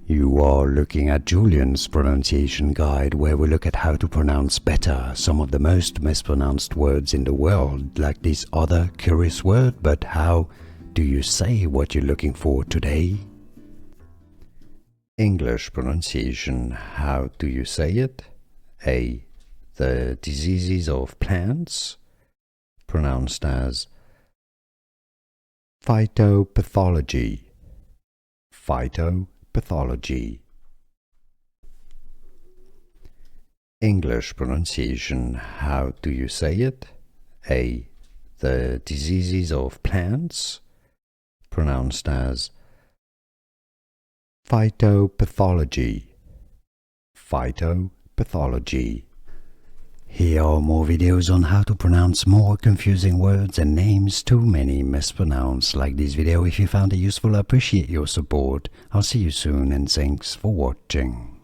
You are looking at Julian's pronunciation guide, where we look at how to pronounce better some of the most mispronounced words in the world, like this other curious word. But how do you say what you're looking for today? English pronunciation. How do you say it? A. The diseases of plants, pronounced as phytopathology. Phytopathology. English pronunciation. How do you say it? A. The diseases of plants, pronounced as phytopathology. Phytopathology. Here are more videos on how to pronounce more confusing words and names too many mispronounced. Like this video if you found it useful. I appreciate your support. I'll see you soon and thanks for watching.